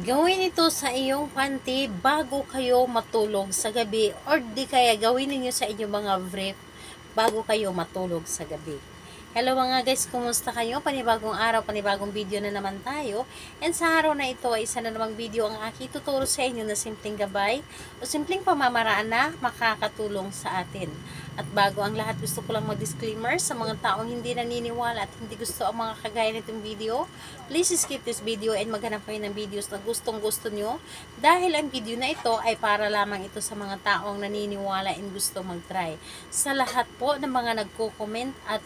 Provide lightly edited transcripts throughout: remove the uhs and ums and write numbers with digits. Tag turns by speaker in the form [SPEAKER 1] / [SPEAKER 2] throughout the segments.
[SPEAKER 1] Gawin ito sa iyong panty bago kayo matulog sa gabi, or di kaya gawin niyo sa inyong mga brief bago kayo matulog sa gabi. Hello mga guys, kumusta kayo? Panibagong araw, panibagong video na naman tayo. And sa araw na ito ay isa na namang video ang aking tuturo sa inyo na simpleng gabay o simpleng pamamaraan na makakatulong sa atin. At bago ang lahat, gusto ko lang mag-disclaimer sa mga taong hindi naniniwala at hindi gusto ang mga kagaya nitong video. Please skip this video and maghanap kayo ng videos na gustong gusto nyo. Dahil ang video na ito ay para lamang ito sa mga taong naniniwala and gusto mag-try. Sa lahat po ng mga nagko-comment at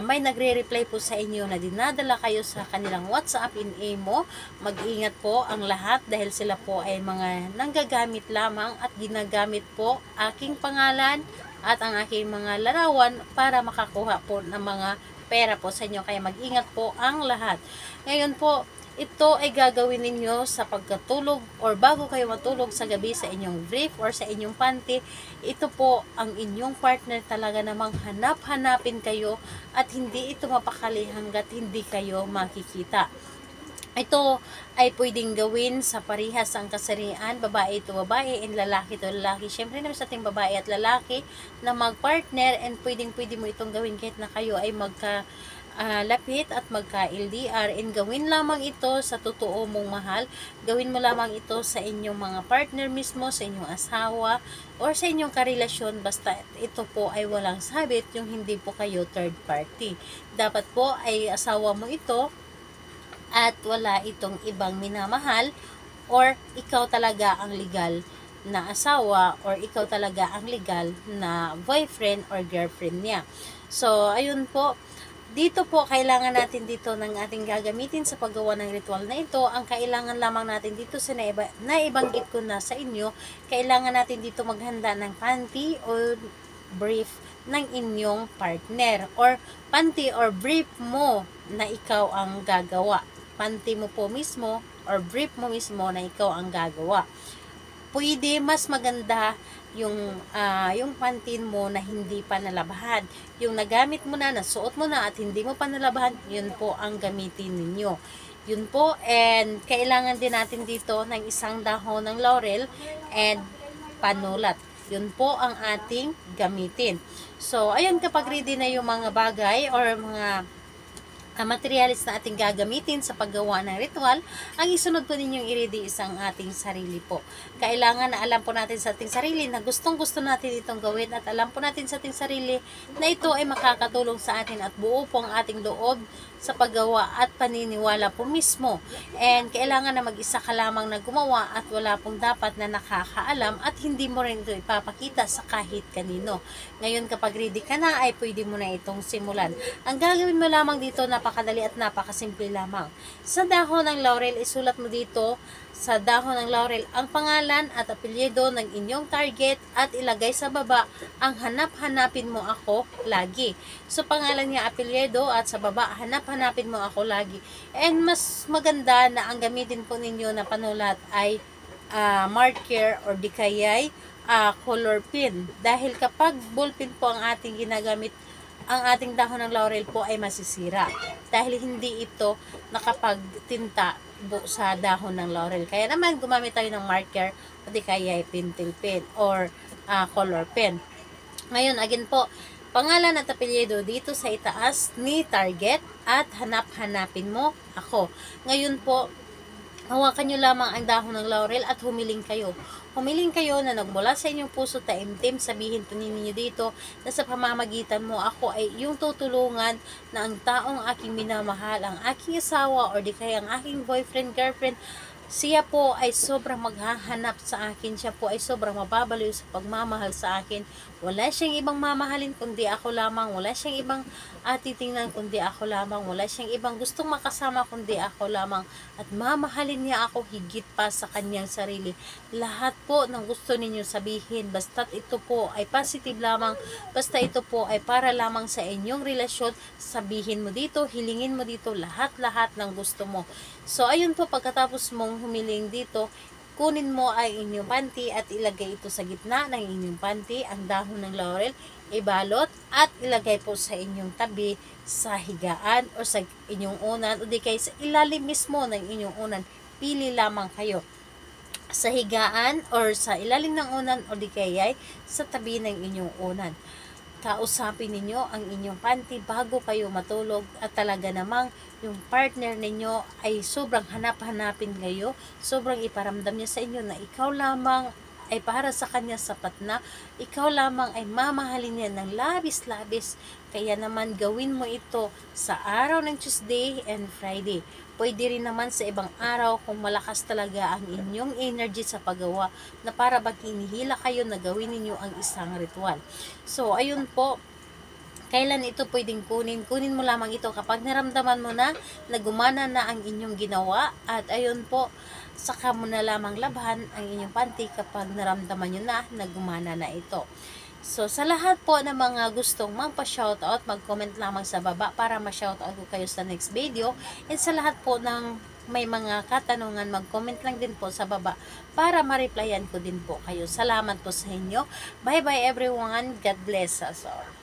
[SPEAKER 1] may nagre-reply po sa inyo na dinadala kayo sa kanilang WhatsApp in Imo, mag-ingat po ang lahat dahil sila po ay mga nanggagamit lamang at ginagamit po aking pangalan at ang aking mga larawan para makakuha po ng mga pera po sa inyo. Kaya mag-ingat po ang lahat. Ngayon po, ito ay gagawin ninyo sa pagkatulog or bago kayo matulog sa gabi sa inyong brief or sa inyong panty. Ito po ang inyong partner talaga namang hanap-hanapin kayo at hindi ito mapakali hanggat hindi kayo makikita. Ito ay pwedeng gawin sa parihas ang kasarian, babae ito babae and lalaki ito lalaki. Syempre naman sa ating babae at lalaki na mag-partner, and pwede mo itong gawin kahit na kayo ay lapit at magka-LDR, and gawin lamang ito sa totoo mong mahal. Gawin mo lamang ito sa inyong mga partner mismo, sa inyong asawa or sa inyong karelasyon, basta ito po ay walang sabit, yung hindi po kayo third party. Dapat po ay asawa mo ito at wala itong ibang minamahal, or ikaw talaga ang legal na asawa or ikaw talaga ang legal na boyfriend or girlfriend niya. So ayun po, dito po kailangan natin dito ng ating gagamitin sa paggawa ng ritual na ito. Ang kailangan lamang natin dito sa naibanggit ko na sa inyo, kailangan natin dito maghanda ng panty or brief ng inyong partner, or panty or brief mo na ikaw ang gagawa. Panty mo po mismo or brief mo mismo na ikaw ang gagawa. Pwede mas maganda yung pantin mo na hindi pa nalabahan. Yung nagamit mo na, nasuot mo na at hindi mo pa nalabahan, yun po ang gamitin ninyo. Yun po, and kailangan din natin dito ng isang dahon ng laurel and panulat. Yun po ang ating gamitin. So, ayun, kapag ready na yung mga bagay or mga materialis na ating gagamitin sa paggawa ng ritual, ang isunod po ninyong i-ready isang ating sarili po. Kailangan na alam po natin sa ating sarili na gustong gusto natin itong gawin, at alam po natin sa ating sarili na ito ay makakatulong sa atin at buo po ang ating loob sa paggawa at paniniwala po mismo. And kailangan na mag-isa ka lamang na gumawa at wala pong dapat na nakakaalam at hindi mo rin ito ipapakita sa kahit kanino. Ngayon, kapag ready ka na, ay pwede mo na itong simulan. Ang gagawin mo lamang dito, napakadali at napakasimple lamang. Sa dahon ng laurel, isulat mo dito sa dahon ng laurel ang pangalan at apelyido ng inyong target at ilagay sa baba ang hanap-hanapin mo ako lagi. So pangalan niya, apelyido, at sa baba hanap-hanapin mo ako lagi. And mas maganda na ang gamitin po ninyo na panulat ay marker or di kaya'y color pin. Dahil kapag ballpen po ang ating ginagamit, ang ating dahon ng laurel po ay masisira dahil hindi ito nakapagtinta sa dahon ng laurel. Kaya naman gumamit tayo ng marker o di kaya pentel pen or color pen. Ngayon, again po, pangalan at apelyido dito sa itaas ni target at hanap-hanapin mo ako. Ngayon po, hawakan nyo lamang ang dahon ng laurel at humiling kayo. Humiling kayo na nagmula sa inyong puso taimtim. Sabihin po ninyo dito na sa pamamagitan mo ako ay yung tutulungan na ang taong aking minamahal, ang aking asawa or di kaya ang aking boyfriend, girlfriend, siya po ay sobrang maghahanap sa akin. Siya po ay sobrang mababaliw sa pagmamahal sa akin. Wala siyang ibang mamahalin kundi ako lamang. Wala siyang ibang titingnan kundi ako lamang. Wala siyang ibang gustong makasama kundi ako lamang. At mamahalin niya ako higit pa sa kanyang sarili. Lahat po ng gusto ninyo sabihin, basta't ito po ay positive lamang, basta ito po ay para lamang sa inyong relasyon, sabihin mo dito, hilingin mo dito lahat-lahat ng gusto mo. So ayun po, pagkatapos mong humiling dito, kunin mo ang inyong panty at ilagay ito sa gitna ng inyong panty, ang dahon ng laurel, ibalot at ilagay po sa inyong tabi sa higaan o sa inyong unan o di kaya sa ilalim mismo ng inyong unan. Pili lamang kayo sa higaan or sa ilalim ng unan o di kaya sa tabi ng inyong unan. Kausapin ninyo ang inyong panty bago kayo matulog at talaga namang yung partner ninyo ay sobrang hanap-hanapin kayo, sobrang iparamdam niya sa inyo na ikaw lamang ay para sa kanya sapat na, ikaw lamang ay mamahalin niya ng labis-labis. Kaya naman gawin mo ito sa araw ng Tuesday and Friday. Pwede rin naman sa ibang araw kung malakas talaga ang inyong energy sa paggawa na para bang hinihila kayo na gawin ninyo ang isang ritual. So, ayun po, kailan ito pwedeng kunin? Kunin mo lamang ito kapag naramdaman mo na gumana na ang inyong ginawa at ayun po, saka mo na lamang labhan ang inyong panty kapag naramdaman nyo na gumana na ito. So, sa lahat po ng mga gustong magpa-shoutout, mag-comment lamang sa baba para ma-shoutout ko kayo sa next video. And sa lahat po ng may mga katanungan, mag-comment lang din po sa baba para ma-replyan ko din po kayo. Salamat po sa inyo. Bye-bye everyone. God bless us all.